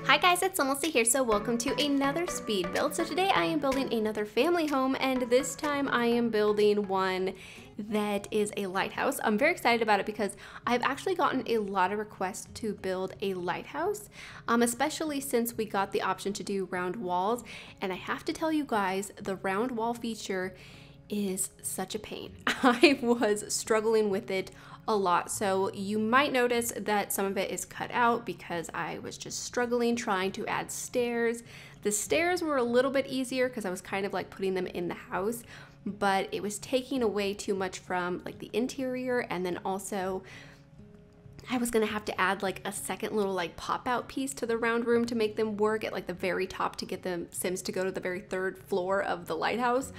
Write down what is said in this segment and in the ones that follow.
Hi guys, it's SimLicy here, so welcome to another speed build. So today I am building another family home, and this time I am building one that is a lighthouse. I'm very excited about it because I've actually gotten a lot of requests to build a lighthouse, especially since we got the option to do round walls. And I have to tell you guys, the round wall feature is such a pain. I was struggling with it a lot, so you might notice that some of it is cut out because I was just struggling trying to add stairs. The stairs were a little bit easier because I was kind of like putting them in the house, but it was taking away too much from like the interior, and then also I was gonna have to add like a second little like pop-out piece to the round room to make them work at like the very top to get the Sims to go to the very third floor of the lighthouse.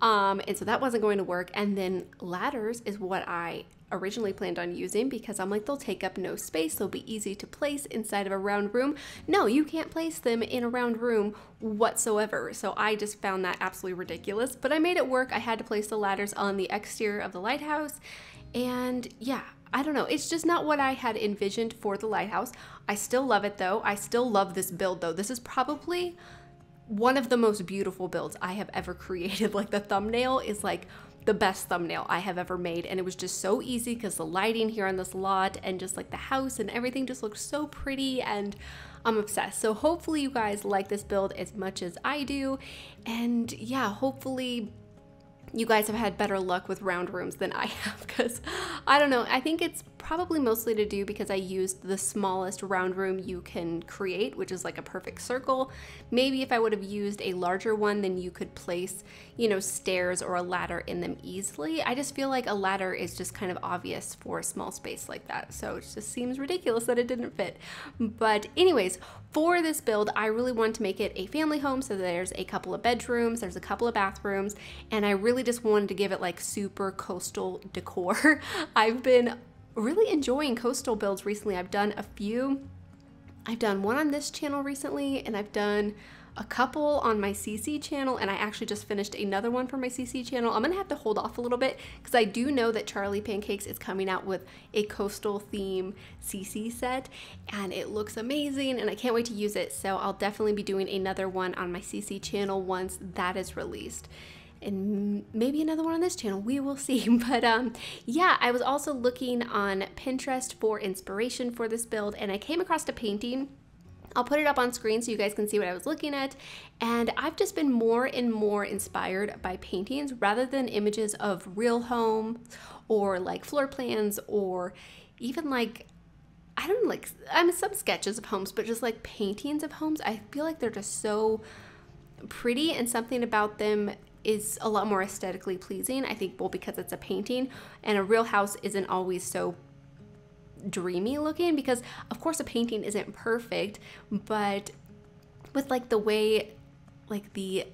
And so that wasn't going to work. And then ladders is what I originally planned on using because I'm like, they'll take up no space, they'll be easy to place inside of a round room. No, you can't place them in a round room whatsoever. So I just found that absolutely ridiculous, but I made it work. I had to place the ladders on the exterior of the lighthouse, and yeah, I don't know, it's just not what I had envisioned for the lighthouse. I still love it though. I still love this build though. This is probably one of the most beautiful builds I have ever created. Like the thumbnail is like the best thumbnail I have ever made, and it was just so easy because the lighting here on this lot and just like the house and everything just looks so pretty, and I'm obsessed. So hopefully you guys like this build as much as I do, and yeah, hopefully you guys have had better luck with round rooms than I have, because I don't know, I think it's probably mostly to do because I used the smallest round room you can create, which is like a perfect circle. Maybe if I would have used a larger one, then you could place, you know, stairs or a ladder in them easily. I just feel like a ladder is just kind of obvious for a small space like that, so it just seems ridiculous that it didn't fit. But anyways, for this build, I really wanted to make it a family home, so there's a couple of bedrooms, there's a couple of bathrooms, and I really just wanted to give it like super coastal decor. I've been really enjoying coastal builds recently. I've done a few. I've done one on this channel recently, and I've done a couple on my CC channel, and I actually just finished another one for my CC channel. I'm gonna have to hold off a little bit because I do know that Charlie Pancakes is coming out with a coastal theme CC set, and it looks amazing, and I can't wait to use it. So I'll definitely be doing another one on my CC channel once that is released, and maybe another one on this channel, we will see. But yeah, I was also looking on Pinterest for inspiration for this build, and I came across a painting. I'll put it up on screen so you guys can see what I was looking at, and I've just been more and more inspired by paintings rather than images of real homes or like floor plans, or even like, I don't know, like some sketches of homes, but just like paintings of homes. I feel like they're just so pretty, and something about them is a lot more aesthetically pleasing. I think, well, because it's a painting, and a real house isn't always so dreamy looking, because of course a painting isn't perfect, but with like the way like the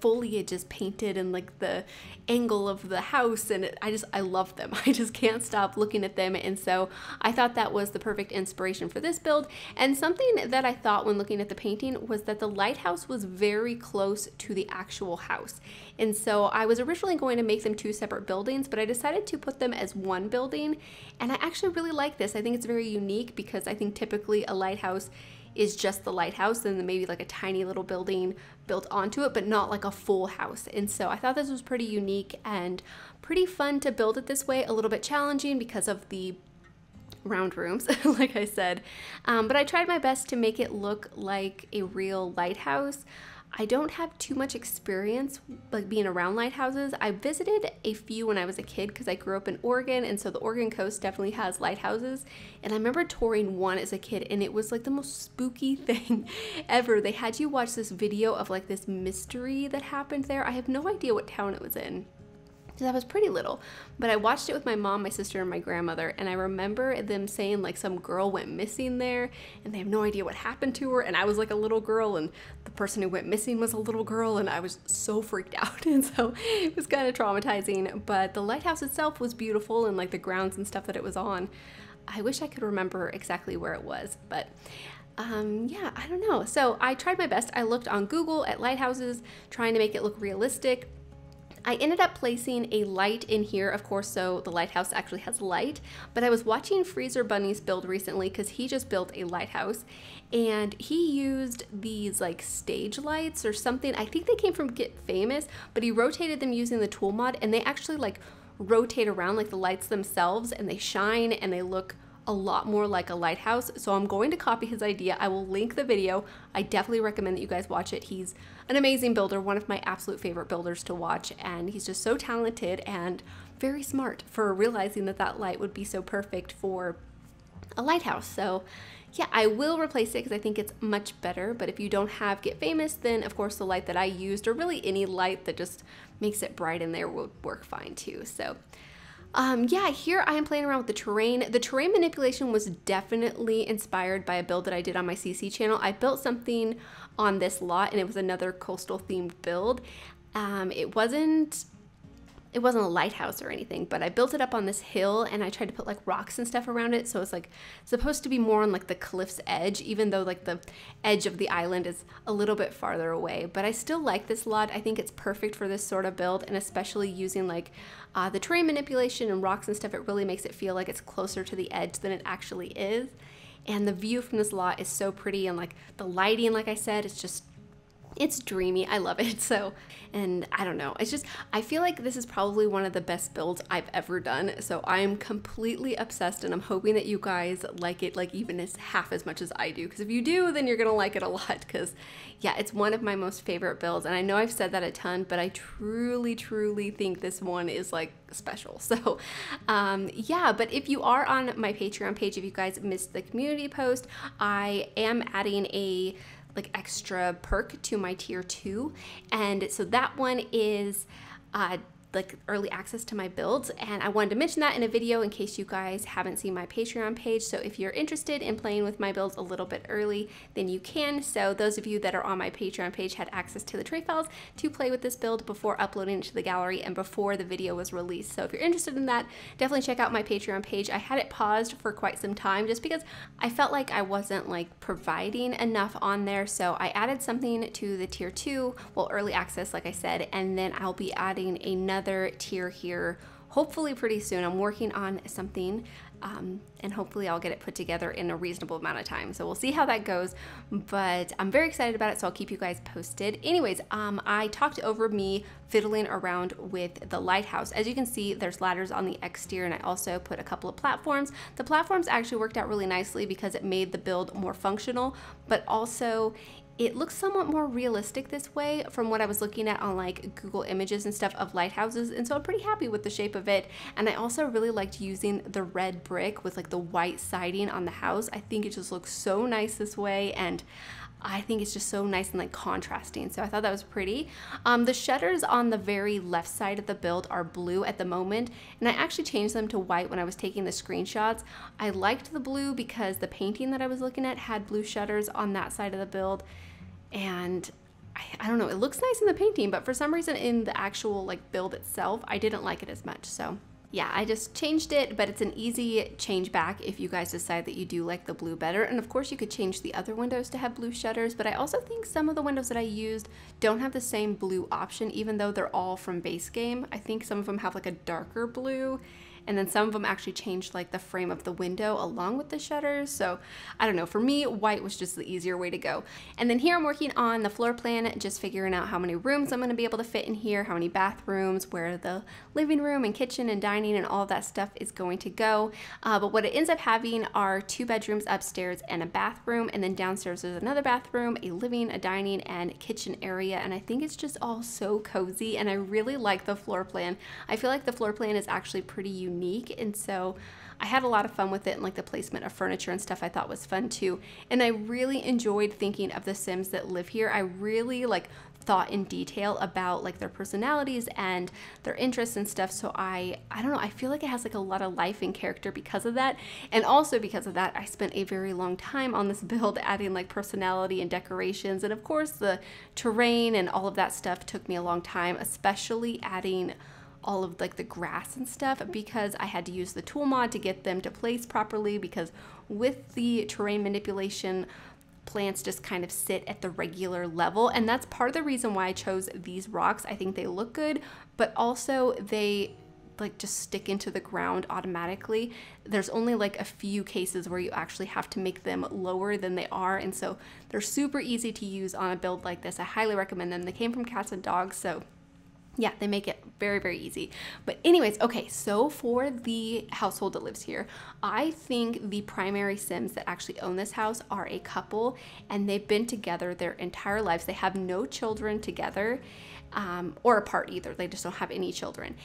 foliage is painted and like the angle of the house, and I love them. I just can't stop looking at them, and so I thought that was the perfect inspiration for this build. And something that I thought when looking at the painting was that the lighthouse was very close to the actual house, and so I was originally going to make them two separate buildings, but I decided to put them as one building, and I actually really like this. I think it's very unique because I think typically a lighthouse is just the lighthouse and then maybe like a tiny little building built onto it, but not like a full house. And so I thought this was pretty unique and pretty fun to build it this way. A little bit challenging because of the round rooms, like I said, but I tried my best to make it look like a real lighthouse. I don't have too much experience like being around lighthouses. I visited a few when I was a kid because I grew up in Oregon, and so the Oregon coast definitely has lighthouses. And I remember touring one as a kid, and it was like the most spooky thing ever. They had you watch this video of like this mystery that happened there. I have no idea what town it was in, I was pretty little, but I watched it with my mom, my sister, and my grandmother, and I remember them saying like some girl went missing there and they have no idea what happened to her, and I was like a little girl, and the person who went missing was a little girl, and I was so freaked out, and so it was kind of traumatizing. But the lighthouse itself was beautiful, and like the grounds and stuff that it was on, I wish I could remember exactly where it was, but yeah, I don't know. So I tried my best. I looked on Google at lighthouses, trying to make it look realistic. I ended up placing a light in here, of course, so the lighthouse actually has light, but I was watching Freezer Bunny's build recently because he just built a lighthouse, and he used these like stage lights or something. I think they came from Get Famous, but he rotated them using the tool mod, and they actually like rotate around like the lights themselves, and they shine and they look a lot more like a lighthouse. So I'm going to copy his idea. I will link the video. I definitely recommend that you guys watch it. He's an amazing builder, one of my absolute favorite builders to watch, and he's just so talented and very smart for realizing that that light would be so perfect for a lighthouse. So yeah, I will replace it because I think it's much better, but if you don't have Get Famous, then of course the light that I used, or really any light that just makes it bright in there, will work fine too. So yeah, here I am playing around with the terrain. The terrain manipulation was definitely inspired by a build that I did on my CC channel. I built something on this lot, and it was another coastal themed build. It wasn't a lighthouse or anything, but I built it up on this hill, and I tried to put like rocks and stuff around it. So it's like supposed to be more on like the cliff's edge, even though like the edge of the island is a little bit farther away. But I still like this lot. I think it's perfect for this sort of build, and especially using like the terrain manipulation and rocks and stuff, it really makes it feel like it's closer to the edge than it actually is. And the view from this lot is so pretty, and like the lighting, like I said, it's dreamy. I love it. So, and I don't know, it's just, I feel like this is probably one of the best builds I've ever done. So I'm completely obsessed, and I'm hoping that you guys like it like even as half as much as I do. Because if you do, then you're gonna like it a lot, because yeah, it's one of my most favorite builds. And I know I've said that a ton, but I truly think this one is like special. So yeah, but if you are on my Patreon page, if you guys missed the community post, I am adding a like extra perk to my tier 2, and so that one is like early access to my builds, and I wanted to mention that in a video in case you guys haven't seen my Patreon page. So if you're interested in playing with my builds a little bit early, then you can. So those of you that are on my Patreon page had access to the tray files to play with this build before uploading it to the gallery and before the video was released. So if you're interested in that, definitely check out my Patreon page. I had it paused for quite some time just because I felt like I wasn't like providing enough on there. So I added something to the tier 2, well, early access, like I said, and then I'll be adding another tier here hopefully pretty soon. I'm working on something, and hopefully I'll get it put together in a reasonable amount of time. So we'll see how that goes, but I'm very excited about it, so I'll keep you guys posted. Anyways, I talked over me fiddling around with the lighthouse. As you can see, there's ladders on the exterior, and I also put a couple of platforms. The platforms actually worked out really nicely because it made the build more functional, but also it looks somewhat more realistic this way from what I was looking at on like Google Images and stuff of lighthouses, and so I'm pretty happy with the shape of it. And I also really liked using the red brick with like the white siding on the house. I think it just looks so nice this way, and I think it's just so nice and like contrasting. So I thought that was pretty. The shutters on the very left side of the build are blue at the moment, and I actually changed them to white when I was taking the screenshots. I liked the blue because the painting that I was looking at had blue shutters on that side of the build, and I don't know, it looks nice in the painting, but for some reason in the actual like build itself, I didn't like it as much. So yeah, I just changed it, but it's an easy change back if you guys decide that you do like the blue better. And of course you could change the other windows to have blue shutters, but I also think some of the windows that I used don't have the same blue option, even though they're all from base game. I think some of them have like a darker blue, and then some of them actually changed like the frame of the window along with the shutters. So I don't know, for me, white was just the easier way to go. And then here I'm working on the floor plan, just figuring out how many rooms I'm gonna be able to fit in here, how many bathrooms, where the living room and kitchen and dining and all of that stuff is going to go. But what it ends up having are 2 bedrooms upstairs and a bathroom, and then downstairs there's another bathroom, a living, a dining, and kitchen area. And I think it's just all so cozy, and I really like the floor plan. I feel like the floor plan is actually pretty unique, and so I had a lot of fun with it, and like the placement of furniture and stuff I thought was fun too. And I really enjoyed thinking of the Sims that live here. I really like thought in detail about like their personalities and their interests and stuff. So I don't know, I feel like it has like a lot of life and character because of that. And also because of that, I spent a very long time on this build adding like personality and decorations. And of course the terrain and all of that stuff took me a long time, especially adding all of like the grass and stuff, because I had to use the tool mod to get them to place properly, because with the terrain manipulation plants just kind of sit at the regular level. And that's part of the reason why I chose these rocks. I think they look good, but also they like just stick into the ground automatically. There's only like a few cases where you actually have to make them lower than they are, and so they're super easy to use on a build like this. I highly recommend them. They came from Cats and Dogs, so yeah, they make it very, very easy. But anyways, okay, so for the household that lives here, I think the primary Sims that actually own this house are a couple, and they've been together their entire lives. They have no children together or apart either. They just don't have any children.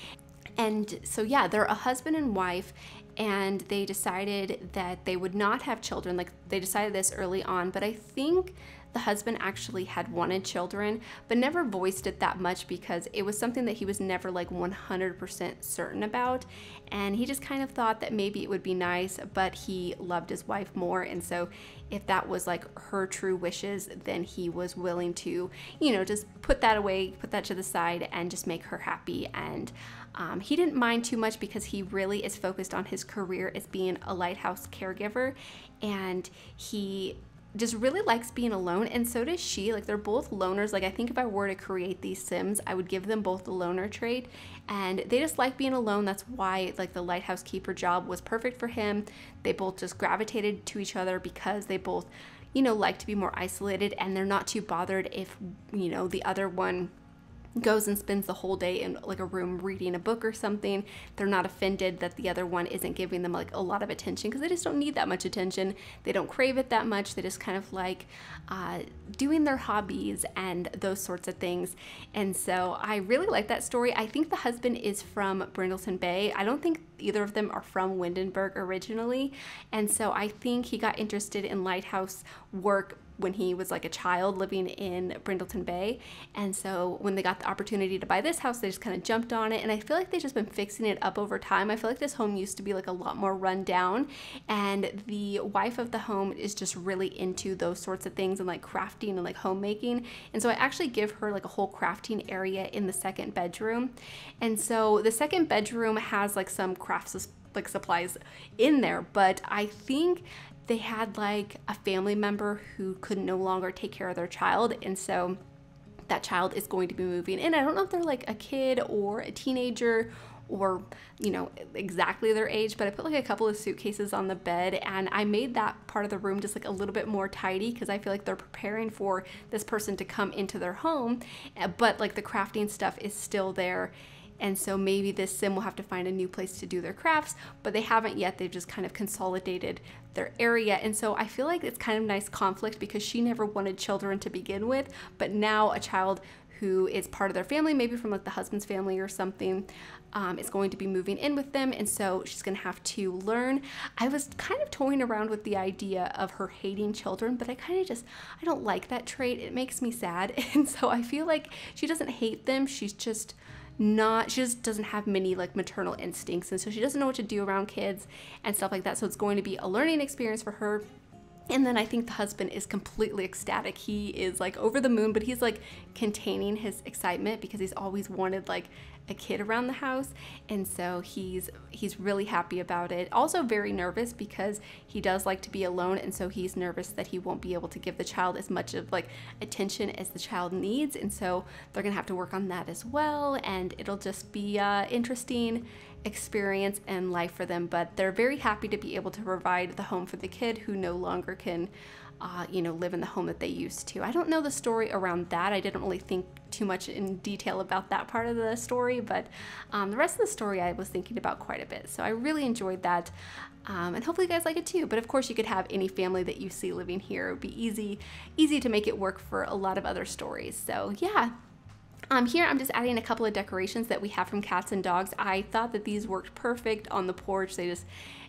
And so yeah, they're a husband and wife, and they decided that they would not have children. Like, they decided this early on, but I think the husband actually had wanted children, but never voiced it that much because it was something that he was never like 100% certain about. And he just kind of thought that maybe it would be nice, but he loved his wife more. And so if that was like her true wishes, then he was willing to, you know, just put that away, put that to the side, and just make her happy. And he didn't mind too much because he really is focused on his career as being a Lighthouse caregiver, and he just really likes being alone, and so does she. Like, they're both loners. Like, I think if I were to create these Sims, I would give them both the loner trait, and they just like being alone. That's why like the lighthouse keeper job was perfect for him. They both just gravitated to each other because they both, you know, like to be more isolated, and they're not too bothered if, you know, the other one goes and spends the whole day in like a room reading a book or something. They're not offended that the other one isn't giving them like a lot of attention, because they just don't need that much attention. They don't crave it that much. They just kind of like doing their hobbies and those sorts of things. And so I really like that story. I think the husband is from Brindleton Bay. I don't think either of them are from Windenburg originally. And so I think he got interested in lighthouse work when he was like a child living in Brindleton Bay. And so when they got the opportunity to buy this house, they just kind of jumped on it. And I feel like they've just been fixing it up over time. I feel like this home used to be like a lot more run down, and the wife of the home is just really into those sorts of things and like crafting and like homemaking. And so I actually give her like a whole crafting area in the second bedroom. And so the second bedroom has like some crafts like supplies in there, but I think they had like a family member who could no longer take care of their child, and so that child is going to be moving in. I don't know if they're like a kid or a teenager or, you know, exactly their age, but I put like a couple of suitcases on the bed, and I made that part of the room just like a little bit more tidy because I feel like they're preparing for this person to come into their home, but like the crafting stuff is still there. And so maybe this Sim will have to find a new place to do their crafts, but they haven't yet. They've just kind of consolidated their area. And so I feel like it's kind of nice conflict because she never wanted children to begin with, but now a child who is part of their family, maybe from like the husband's family or something, is going to be moving in with them. And so she's gonna have to learn. I was kind of toying around with the idea of her hating children, but I don't like that trait. It makes me sad. And so I feel like she doesn't hate them. She just doesn't have many like maternal instincts, and so she doesn't know what to do around kids and stuff like that. So it's going to be a learning experience for her. And then I think the husband is completely ecstatic. He is like over the moon, but he's like containing his excitement because he's always wanted like a kid around the house, and so he's really happy about it. Also very nervous because he does like to be alone, and so he's nervous that he won't be able to give the child as much of like attention as the child needs, and so they're gonna have to work on that as well, and it'll just be a interesting experience and life for them. But they're very happy to be able to provide the home for the kid who no longer can you know, live in the home that they used to. I don't know the story around that. I didn't really think too much in detail about that part of the story, but the rest of the story I was thinking about quite a bit. So I really enjoyed that, and hopefully you guys like it too. But of course you could have any family that you see living here. It would be easy to make it work for a lot of other stories. So yeah. Here I'm just adding a couple of decorations that we have from Cats and Dogs. I thought that these worked perfect on the porch. They just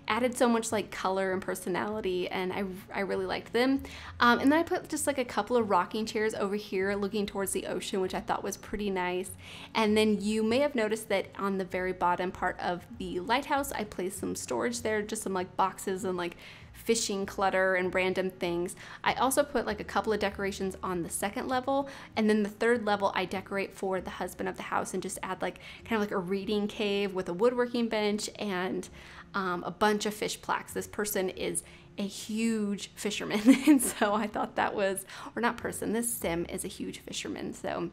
added so much like color and personality, and I really liked them. And then I put just like a couple of rocking chairs over here looking towards the ocean, which I thought was pretty nice. And then you may have noticed that on the very bottom part of the lighthouse, I placed some storage there, just some like boxes and like fishing clutter and random things. I also put like a couple of decorations on the second level, and then the third level I decorate for the husband of the house and just add like kind of like a reading cave with a woodworking bench and a bunch of fish plaques. This person is a huge fisherman, and so I thought that was, or not person, this sim is a huge fisherman. So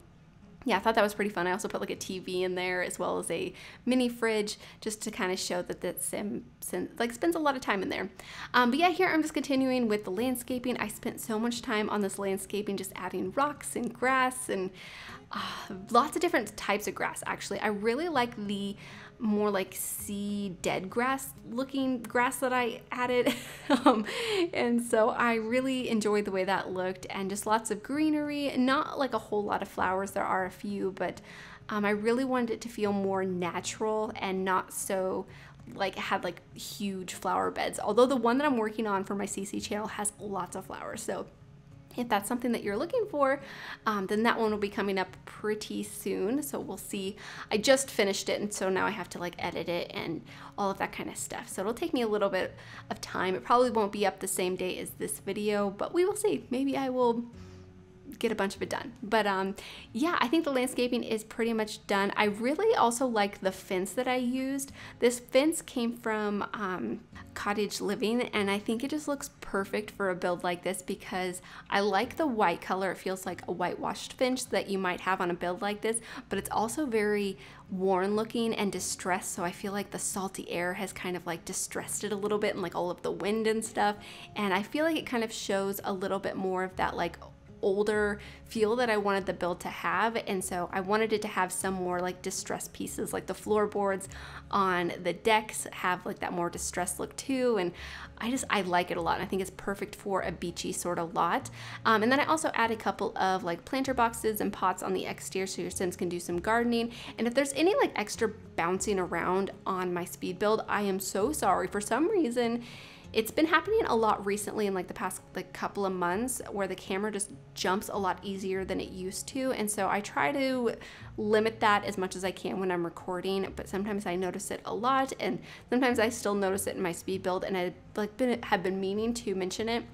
yeah, I thought that was pretty fun. I also put like a TV in there as well as a mini fridge just to kind of show that that sim spends a lot of time in there. But yeah, here I'm just continuing with the landscaping. I spent so much time on this landscaping, just adding rocks and grass and lots of different types of grass actually. I really like the more like sea dead grass looking grass that I added and so I really enjoyed the way that looked, and just lots of greenery, not like a whole lot of flowers. There are a few, but I really wanted it to feel more natural and not so like it had like huge flower beds, although the one that I'm working on for my CC channel has lots of flowers. So if that's something that you're looking for, then that one will be coming up pretty soon. So we'll see. I just finished it, and so now I have to like edit it and all of that kind of stuff. So it'll take me a little bit of time. It probably won't be up the same day as this video, but we will see. Maybe I will get a bunch of it done. But yeah, I think the landscaping is pretty much done. I really also like the fence that I used. This fence came from Cottage Living, and I think it just looks perfect for a build like this because I like the white color. It feels like a whitewashed fence that you might have on a build like this, but it's also very worn looking and distressed, so I feel like the salty air has kind of like distressed it a little bit, and like all of the wind and stuff, and I feel like it kind of shows a little bit more of that like older feel that I wanted the build to have. And so I wanted it to have some more like distressed pieces, like the floorboards on the decks have like that more distressed look too, and I like it a lot, and I think it's perfect for a beachy sort of lot. And then I also add a couple of like planter boxes and pots on the exterior so your Sims can do some gardening. And if there's any like extra bouncing around on my speed build, I am so sorry. For some reason it's been happening a lot recently in like the past like couple of months where the camera just jumps a lot easier than it used to, and so I try to limit that as much as I can when I'm recording, but sometimes I notice it a lot, and sometimes I still notice it in my speed build, and I have been meaning to mention it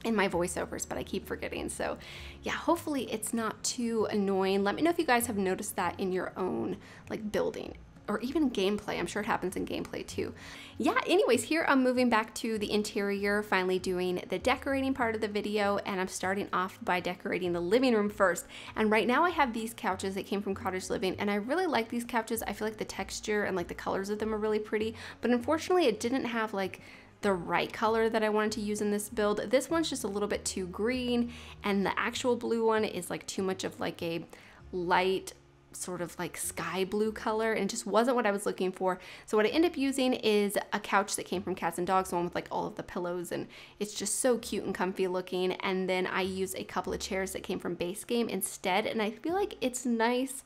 in my voiceovers, but I keep forgetting. So yeah, hopefully it's not too annoying. Let me know if you guys have noticed that in your own like building or even gameplay. I'm sure it happens in gameplay too. Yeah, anyways, here I'm moving back to the interior, finally doing the decorating part of the video, and I'm starting off by decorating the living room first. And right now I have these couches that came from Cottage Living, and I really like these couches. I feel like the texture and like the colors of them are really pretty, but unfortunately it didn't have like the right color that I wanted to use in this build. This one's just a little bit too green, and the actual blue one is like too much of like a light sort of like sky blue color, and it just wasn't what I was looking for. So what I end up using is a couch that came from Cats and Dogs, the one with like all of the pillows, and it's just so cute and comfy looking. And then I use a couple of chairs that came from Base Game instead, and I feel like it's nice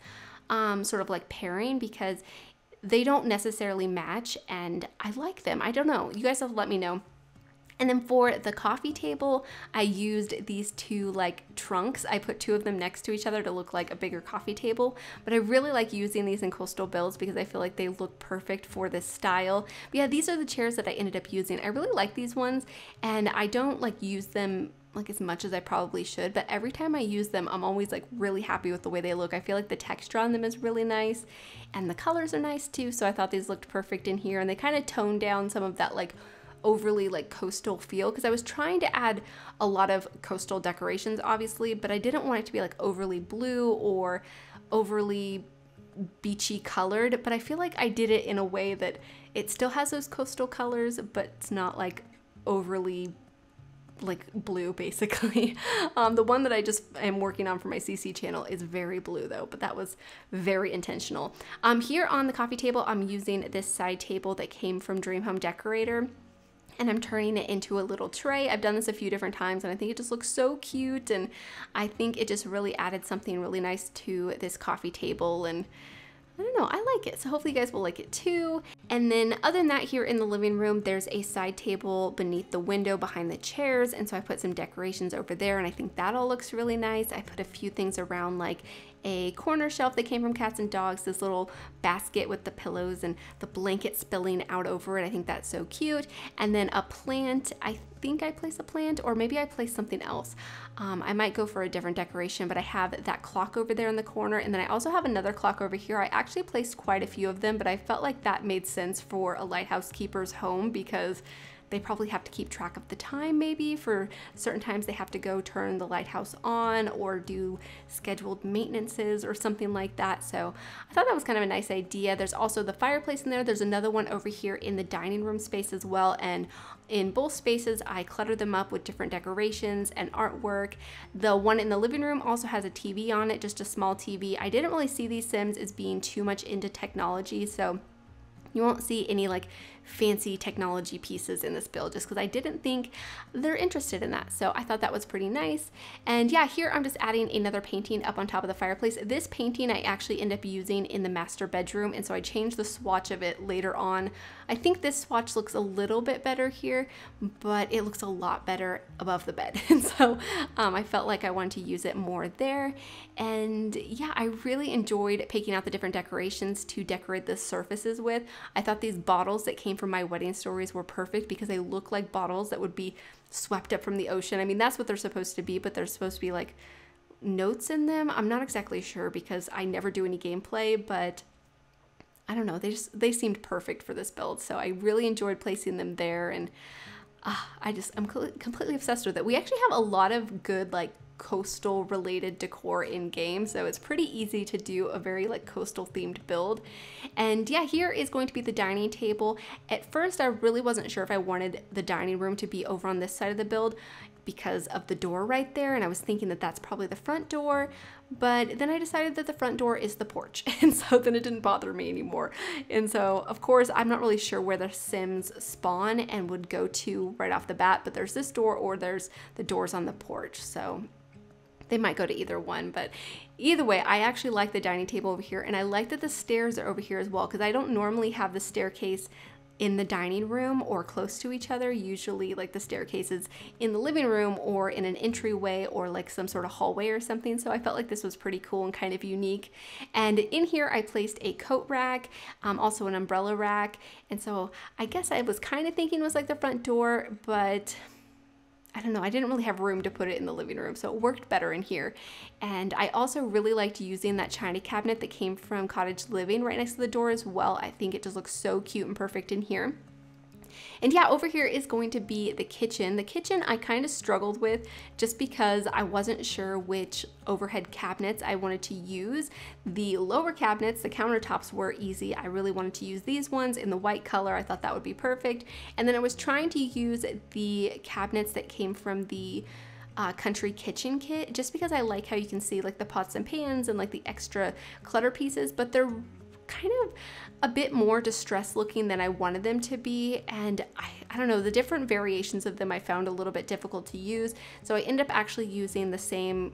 sort of like pairing because they don't necessarily match, and I like them. I don't know, you guys have to let me know. And then for the coffee table, I used these two like trunks. I put two of them next to each other to look like a bigger coffee table, but I really like using these in coastal builds because I feel like they look perfect for this style. But yeah, these are the chairs that I ended up using. I really like these ones, and I don't like use them like as much as I probably should, but every time I use them, I'm always like really happy with the way they look. I feel like the texture on them is really nice, and the colors are nice too, so I thought these looked perfect in here, and they kind of tone down some of that like overly like coastal feel, because I was trying to add a lot of coastal decorations obviously, but I didn't want it to be like overly blue or overly beachy colored, but I feel like I did it in a way that it still has those coastal colors, but it's not like overly like blue basically. The one that I just am working on for my CC channel is very blue though, but that was very intentional. Here on the coffee table, I'm using this side table that came from Dream Home Decorator, and I'm turning it into a little tray. I've done this a few different times, and I think it just looks so cute, and I think it just really added something really nice to this coffee table, and I don't know, I like it. So hopefully you guys will like it too. And then other than that, here in the living room, there's a side table beneath the window behind the chairs, and so I put some decorations over there, and I think that all looks really nice. I put a few things around like a corner shelf that came from Cats and Dogs, this little basket with the pillows and the blanket spilling out over it. I think that's so cute. And then a plant. I think I placed a plant, or maybe I placed something else. I might go for a different decoration, but I have that clock over there in the corner, and then I also have another clock over here. I actually placed quite a few of them, but I felt like that made sense for a lighthouse keeper's home because they probably have to keep track of the time. Maybe for certain times they have to go turn the lighthouse on or do scheduled maintenances or something like that. So I thought that was kind of a nice idea. There's also the fireplace in there. There's another one over here in the dining room space as well, and in both spaces I cluttered them up with different decorations and artwork. The one in the living room also has a TV on it, just a small TV. I didn't really see these Sims as being too much into technology, so you won't see any like fancy technology pieces in this build just because I didn't think they're interested in that. So I thought that was pretty nice. And yeah, here I'm just adding another painting up on top of the fireplace. This painting I actually end up using in the master bedroom, and so I changed the swatch of it later on. I think this swatch looks a little bit better here, but it looks a lot better above the bed. And so I felt like I wanted to use it more there. And yeah, I really enjoyed picking out the different decorations to decorate the surfaces with. I thought these bottles that came from my wedding stories were perfect because they look like bottles that would be swept up from the ocean. I mean, that's what they're supposed to be, but they're supposed to be like notes in them. I'm not exactly sure because I never do any gameplay, but I don't know, they seemed perfect for this build. So I really enjoyed placing them there, and I'm completely obsessed with it. We actually have a lot of good like coastal related decor in game, so it's pretty easy to do a very like coastal themed build. And yeah, here is going to be the dining table. At first I really wasn't sure if I wanted the dining room to be over on this side of the build because of the door right there, and I was thinking that that's probably the front door, but then I decided that the front door is the porch, and so then it didn't bother me anymore. And so of course I'm not really sure where the Sims spawn and would go to right off the bat, but there's this door or there's the doors on the porch, so they might go to either one. But either way, I actually like the dining table over here, and I like that the stairs are over here as well because I don't normally have the staircase in the dining room or close to each other. Usually like the staircase is in the living room or in an entryway or like some sort of hallway or something. So I felt like this was pretty cool and kind of unique. And in here I placed a coat rack, also an umbrella rack. And so I guess I was kind of thinking it was like the front door, but I don't know, I didn't really have room to put it in the living room, so it worked better in here. And I also really liked using that china cabinet that came from Cottage Living right next to the door as well. I think it just looks so cute and perfect in here. And yeah, over here is going to be the kitchen. The kitchen I kind of struggled with just because I wasn't sure which overhead cabinets I wanted to use. The lower cabinets, the countertops were easy. I really wanted to use these ones in the white color. I thought that would be perfect. And then I was trying to use the cabinets that came from the country kitchen kit, just because I like how you can see like the pots and pans and like the extra clutter pieces, but they're kind of a bit more distressed looking than I wanted them to be, and I don't know, the different variations of them I found a little bit difficult to use, so I ended up actually using the same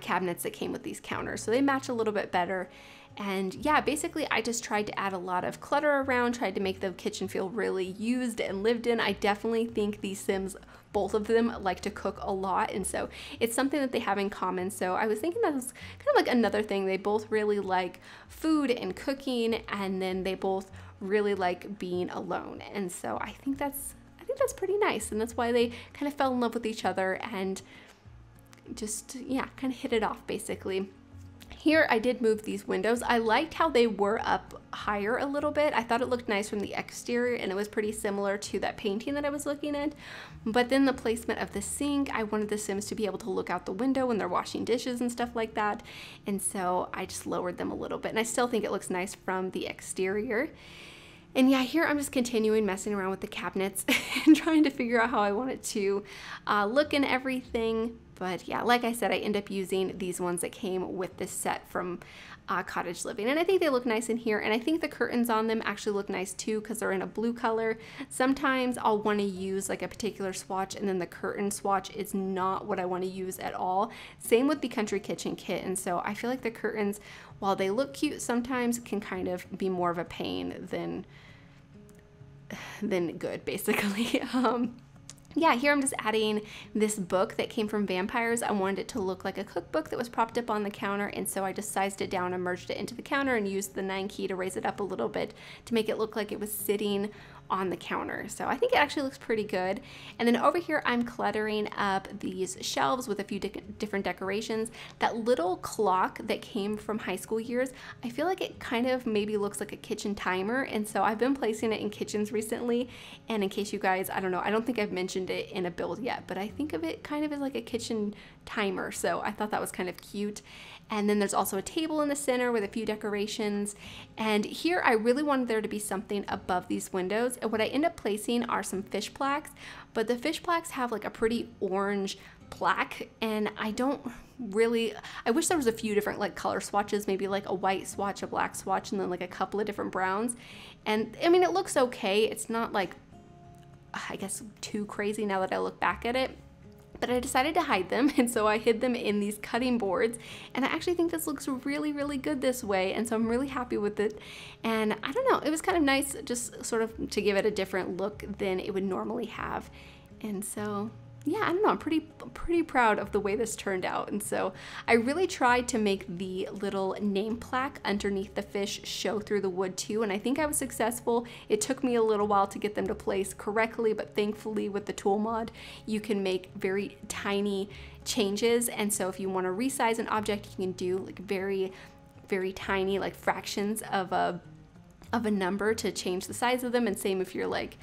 cabinets that came with these counters, so they match a little bit better. And yeah, basically I just tried to add a lot of clutter around, tried to make the kitchen feel really used and lived in. I definitely think these Sims, both of them, like to cook a lot, and so it's something that they have in common. So I was thinking that was kind of like another thing. They both really like food and cooking, and then they both really like being alone. And so I think that's pretty nice, and that's why they kind of fell in love with each other and just, yeah, kind of hit it off basically. Here I did move these windows. I liked how they were up higher a little bit. I thought it looked nice from the exterior, and it was pretty similar to that painting that I was looking at. But then the placement of the sink, I wanted the Sims to be able to look out the window when they're washing dishes and stuff like that. And so I just lowered them a little bit, and I still think it looks nice from the exterior. And yeah, here I'm just continuing messing around with the cabinets and trying to figure out how I want it to look and everything. But yeah, like I said, I end up using these ones that came with this set from Cottage Living, and I think they look nice in here, and I think the curtains on them actually look nice too because they're in a blue color. Sometimes I'll want to use like a particular swatch, and then the curtain swatch is not what I want to use at all. Same with the country kitchen kit, and so I feel like the curtains, while they look cute, sometimes can kind of be more of a pain than good, basically. yeah, here I'm just adding this book that came from vampires. I wanted it to look like a cookbook that was propped up on the counter, and so I just sized it down and merged it into the counter and used the 9 key to raise it up a little bit to make it look like it was sitting on the counter. So I think it actually looks pretty good. And then over here, I'm cluttering up these shelves with a few different decorations. That little clock that came from high school years, I feel like it kind of maybe looks like a kitchen timer. And so I've been placing it in kitchens recently. And in case you guys, I don't know, I don't think I've mentioned it in a build yet, but I think of it kind of as like a kitchen timer. So I thought that was kind of cute. And then there's also a table in the center with a few decorations. And here I really wanted there to be something above these windows. And what I end up placing are some fish plaques, but the fish plaques have like a pretty orange plaque, and I wish there was a few different like color swatches, maybe like a white swatch, a black swatch, and then like a couple of different browns. And I mean, it looks okay. It's not like, I guess, too crazy now that I look back at it. But I decided to hide them, and so I hid them in these cutting boards, and I actually think this looks really, really good this way, and so I'm really happy with it. And I don't know, it was kind of nice just sort of to give it a different look than it would normally have. And so yeah, I don't know, I'm pretty proud of the way this turned out. And so I really tried to make the little name plaque underneath the fish show through the wood too, and I think I was successful. It took me a little while to get them to place correctly, but thankfully with the tool mod, you can make very tiny changes. And so if you want to resize an object, you can do like very, very tiny like fractions of a number to change the size of them. And same if you're like,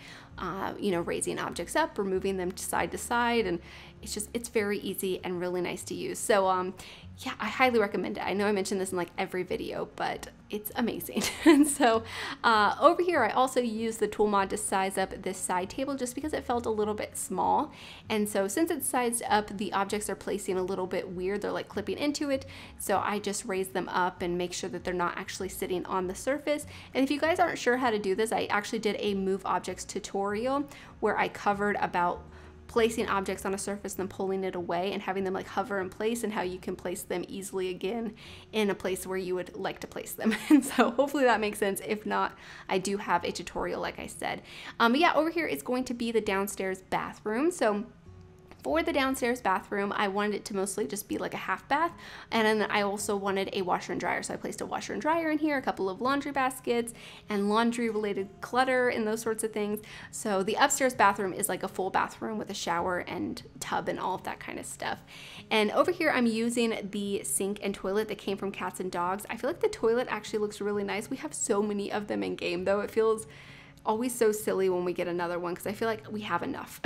you know, raising objects up or moving them side to side, and it's very easy and really nice to use. So yeah, I highly recommend it. I know I mentioned this in like every video, but it's amazing. And so over here, I also used the tool mod to size up this side table just because it felt a little bit small. And so since it's sized up, the objects are placing a little bit weird. They're like clipping into it. So I just raise them up and make sure that they're not actually sitting on the surface. And if you guys aren't sure how to do this, I actually did a move objects tutorial where I covered about placing objects on a surface and then pulling it away and having them like hover in place, and how you can place them easily again in a place where you would like to place them. And so hopefully that makes sense. If not, I do have a tutorial like I said. But yeah, over here it's going to be the downstairs bathroom. So for the downstairs bathroom, I wanted it to mostly just be like a half bath, and then I also wanted a washer and dryer. So I placed a washer and dryer in here, a couple of laundry baskets, and laundry related clutter and those sorts of things. So the upstairs bathroom is like a full bathroom with a shower and tub and all of that kind of stuff. And over here I'm using the sink and toilet that came from Cats and Dogs. I feel like the toilet actually looks really nice. We have so many of them in game though. It feels always so silly when we get another one because I feel like we have enough.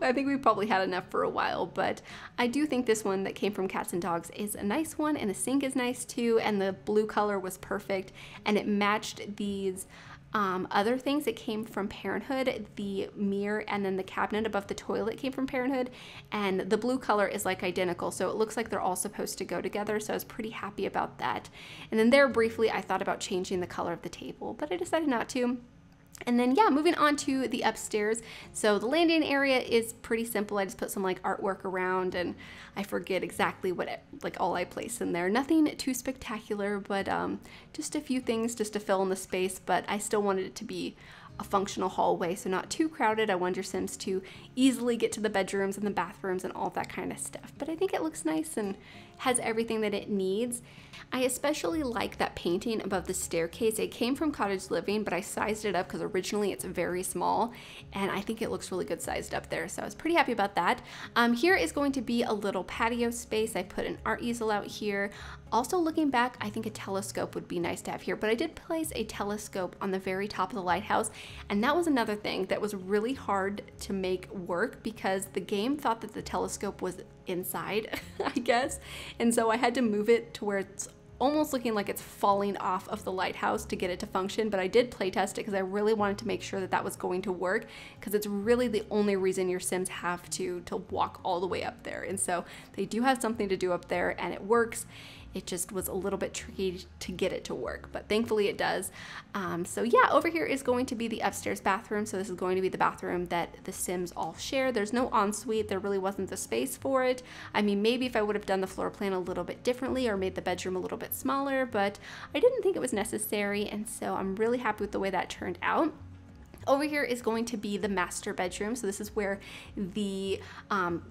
I think we probably had enough for a while, but I do think this one that came from Cats and Dogs is a nice one, and the sink is nice too, and the blue color was perfect, and it matched these other things that came from Parenthood. The mirror and then the cabinet above the toilet came from Parenthood, and the blue color is like identical, so it looks like they're all supposed to go together, so I was pretty happy about that. And then there briefly I thought about changing the color of the table, but I decided not to. And then yeah, moving on to the upstairs. So the landing area is pretty simple. I just put some like artwork around, and I forget exactly what all I placed in there. Nothing too spectacular, but just a few things just to fill in the space, but I still wanted it to be a functional hallway, so not too crowded. I want your Sims to easily get to the bedrooms and the bathrooms and all that kind of stuff. But I think it looks nice and has everything that it needs. I especially like that painting above the staircase. It came from Cottage Living, but I sized it up because originally it's very small, and I think it looks really good sized up there, so I was pretty happy about that. Here is going to be a little patio space. I put an art easel out here. Also looking back, I think a telescope would be nice to have here, but I did place a telescope on the very top of the lighthouse, and that was another thing that was really hard to make work because the game thought that the telescope was inside, I guess, and so I had to move it to where it's almost looking like it's falling off of the lighthouse to get it to function. But I did play test it because I really wanted to make sure that that was going to work, because it's really the only reason your Sims have to walk all the way up there. And so they do have something to do up there, and it works. It just was a little bit tricky to get it to work, but thankfully it does. So yeah, over here is going to be the upstairs bathroom. So this is going to be the bathroom that the Sims all share. There's no ensuite. There really wasn't the space for it. I mean, maybe if I would have done the floor plan a little bit differently or made the bedroom a little bit smaller, but I didn't think it was necessary. And so I'm really happy with the way that turned out. Over here is going to be the master bedroom. So this is where the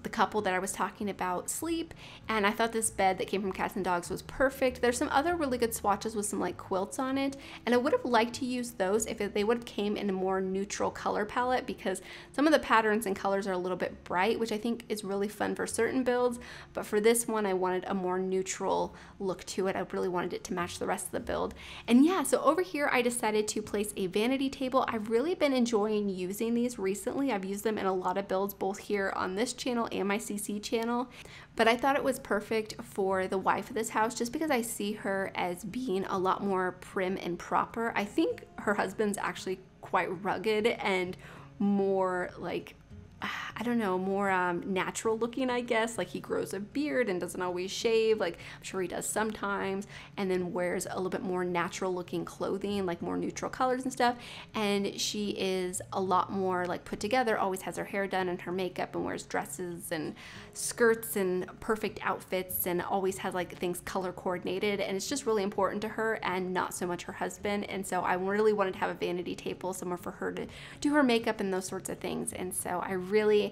couple that I was talking about sleep. And I thought this bed that came from Cats and Dogs was perfect. There's some other really good swatches with some like quilts on it. And I would have liked to use those if they would have came in a more neutral color palette, because some of the patterns and colors are a little bit bright, which I think is really fun for certain builds. But for this one, I wanted a more neutral look to it. I really wanted it to match the rest of the build. And yeah, so over here, I decided to place a vanity table. I've really been enjoying using these recently. I've used them in a lot of builds, both here on this channel and my CC channel, but I thought it was perfect for the wife of this house just because I see her as being a lot more prim and proper. I think her husband's actually quite rugged and more like, I don't know, more natural looking, I guess. Like he grows a beard and doesn't always shave. Like I'm sure he does sometimes, and then wears a little bit more natural looking clothing, like more neutral colors and stuff. And she is a lot more like put together, always has her hair done and her makeup, and wears dresses and skirts and perfect outfits, and always has like things color coordinated. And it's just really important to her and not so much her husband. And so I really wanted to have a vanity table, somewhere for her to do her makeup and those sorts of things. And so I really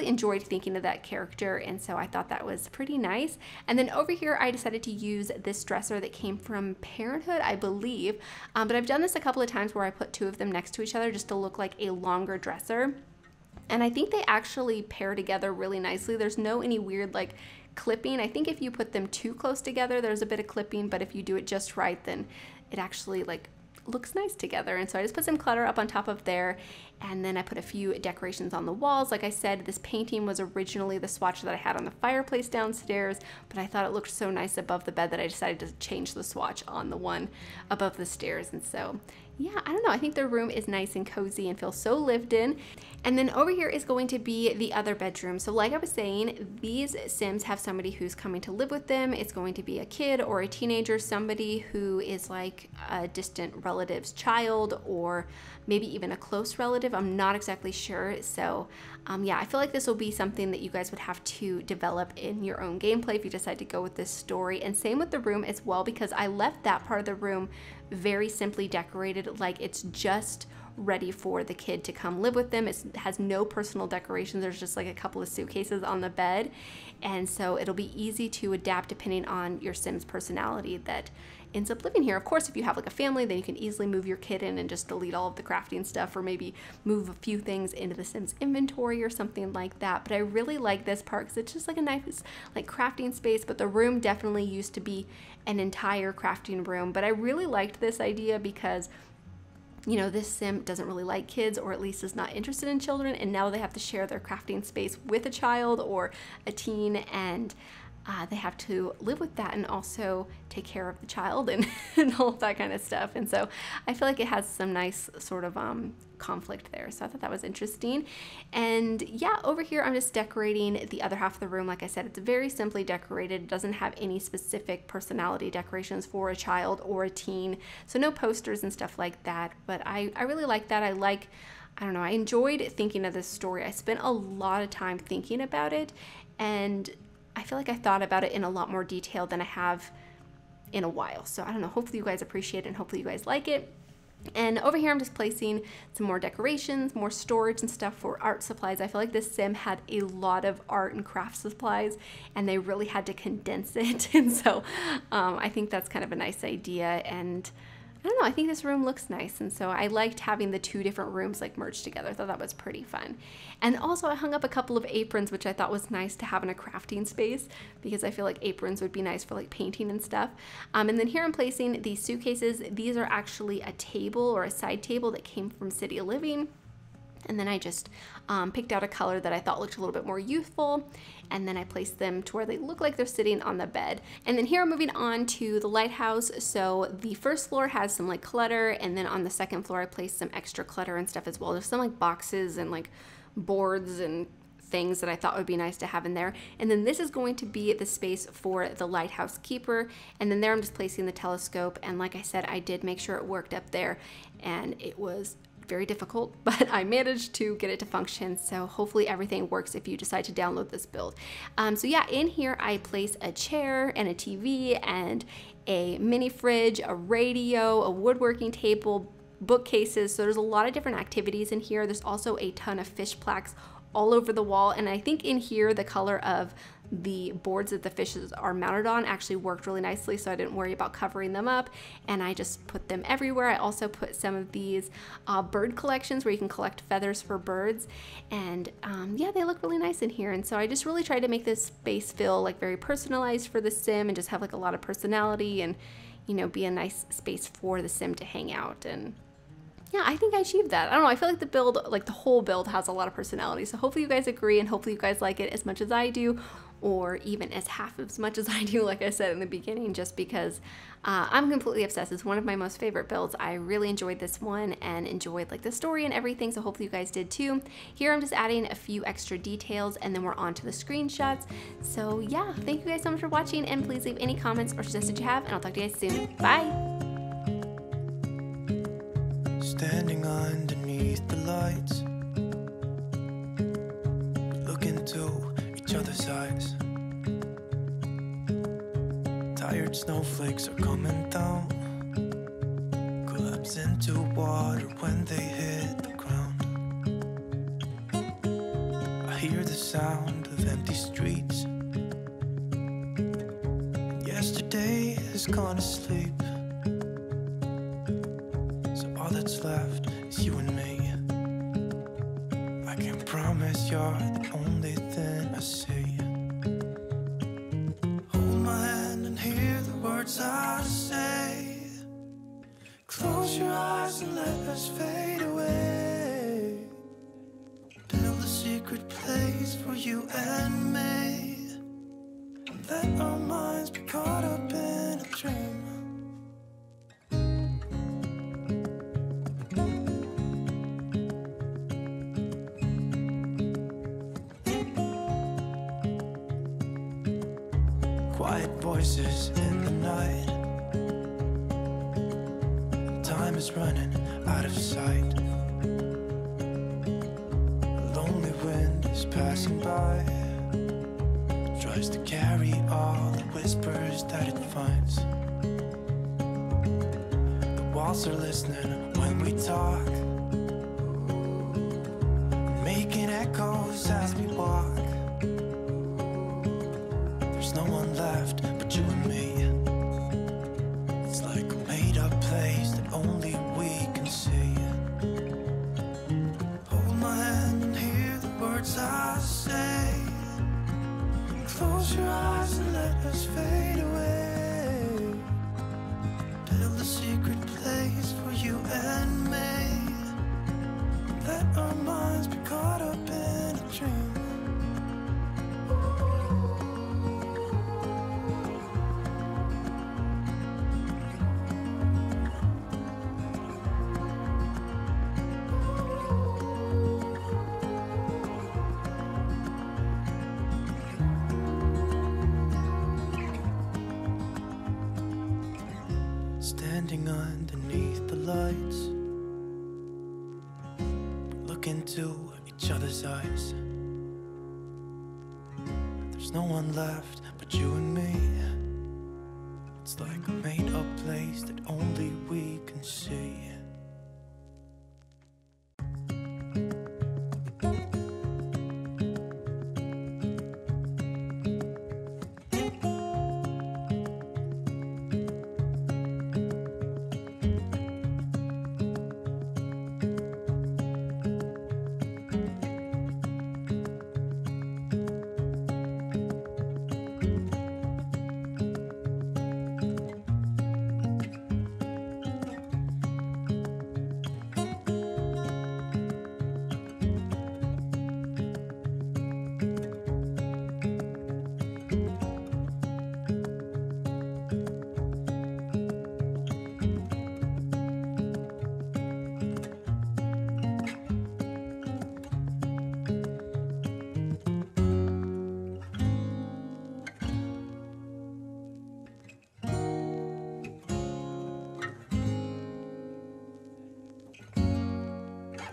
enjoyed thinking of that character, and so I thought that was pretty nice. And then over here, I decided to use this dresser that came from Parenthood, I believe, but I've done this a couple of times where I put two of them next to each other just to look like a longer dresser. And I think they actually pair together really nicely. There's no any weird like clipping. I think if you put them too close together, there's a bit of clipping, but if you do it just right, then it actually like looks nice together. And so I just put some clutter up on top of there, and then I put a few decorations on the walls. Like I said, this painting was originally the swatch that I had on the fireplace downstairs, but I thought it looked so nice above the bed that I decided to change the swatch on the one above the stairs. And so yeah, I don't know, I think the room is nice and cozy and feels so lived in. And then over here is going to be the other bedroom. So like I was saying, these Sims have somebody who's coming to live with them. It's going to be a kid or a teenager, somebody who is like a distant relative's child, or maybe even a close relative. I'm not exactly sure. So yeah, I feel like this will be something that you guys would have to develop in your own gameplay if you decide to go with this story. And same with the room as well, because I left that part of the room very simply decorated, like it's just ready for the kid to come live with them. It has no personal decorations. There's just like a couple of suitcases on the bed. And so it'll be easy to adapt depending on your Sim's personality that ends up living here. Of course, if you have like a family, then you can easily move your kid in and just delete all of the crafting stuff, or maybe move a few things into the Sims inventory or something like that. But I really like this part because it's just like a nice like crafting space, but the room definitely used to be an entire crafting room. But I really liked this idea because, you know, this Sim doesn't really like kids, or at least is not interested in children, and now they have to share their crafting space with a child or a teen, and they have to live with that and also take care of the child and, and all of that kind of stuff. And so I feel like it has some nice sort of conflict there. So I thought that was interesting. And yeah, over here I'm just decorating the other half of the room. Like I said, it's very simply decorated. It doesn't have any specific personality decorations for a child or a teen. So no posters and stuff like that. But I really like that. I don't know, I enjoyed thinking of this story. I spent a lot of time thinking about it, and I feel like I thought about it in a lot more detail than I have in a while. So I don't know, hopefully you guys appreciate it and hopefully you guys like it. And over here I'm just placing some more decorations, more storage and stuff for art supplies. I feel like this Sim had a lot of art and craft supplies, and they really had to condense it. And so I think that's kind of a nice idea. And I don't know, I think this room looks nice, and so I liked having the two different rooms like merged together. I thought that was pretty fun. And also I hung up a couple of aprons, which I thought was nice to have in a crafting space, because I feel like aprons would be nice for like painting and stuff. And then here I'm placing these suitcases. These are actually a table or a side table that came from City Living. And then I just picked out a color that I thought looked a little bit more youthful, and then I placed them to where they look like they're sitting on the bed. And then here I'm moving on to the lighthouse. So the first floor has some like clutter, and then on the second floor I placed some extra clutter and stuff as well. There's some like boxes and like boards and things that I thought would be nice to have in there. And then this is going to be the space for the lighthouse keeper. And then there I'm just placing the telescope. And like I said, I did make sure it worked up there, and it was very difficult, but I managed to get it to function. So hopefully everything works if you decide to download this build. So yeah, in here I place a chair and a TV and a mini fridge, a radio, a woodworking table, bookcases. So there's a lot of different activities in here. There's also a ton of fish plaques all over the wall. And I think in here, the color of the boards that the fishes are mounted on actually worked really nicely, so I didn't worry about covering them up, and I just put them everywhere. I also put some of these bird collections where you can collect feathers for birds, and yeah, they look really nice in here. And so I just really tried to make this space feel like very personalized for the sim and just have like a lot of personality and, you know, be a nice space for the sim to hang out. And yeah, I think I achieved that. I don't know, I feel like the build, like the whole build has a lot of personality. So hopefully you guys agree, and hopefully you guys like it as much as I do, or even as half as much as I do, like I said in the beginning, just because I'm completely obsessed. It's one of my most favorite builds. I really enjoyed this one and enjoyed like the story and everything, so hopefully you guys did too. Here I'm just adding a few extra details, and then we're on to the screenshots. So yeah, thank you guys so much for watching, and please leave any comments or suggestions you have, and I'll talk to you guys soon. Bye! Standing underneath the lights, look into each other's eyes. Tired snowflakes are coming down, collapse into water when they hit the ground. I hear the sound of empty streets, and yesterday has gone to sleep. All that's left is you and me. I can't promise you're the only thing I see. Hold my hand and hear the words I say. Close your eyes and let us fade away. Build a secret place for you and me. Let our minds be caught up in a dream. Quiet voices in the night, and time is running out of sight. A lonely wind is passing by, tries to carry all the whispers that it finds. The walls are listening when we talk, making echoes as we walk. There's no one left but you and me. It's like a made-up place that only we can see. Hold my hand and hear the words I say. Close your eyes and let us fade away. Build a secret place for you and me. Let our minds be caught up in a dream. Standing underneath the lights, look into each other's eyes. There's no one left but you and me. It's like a made-up place that only we can see.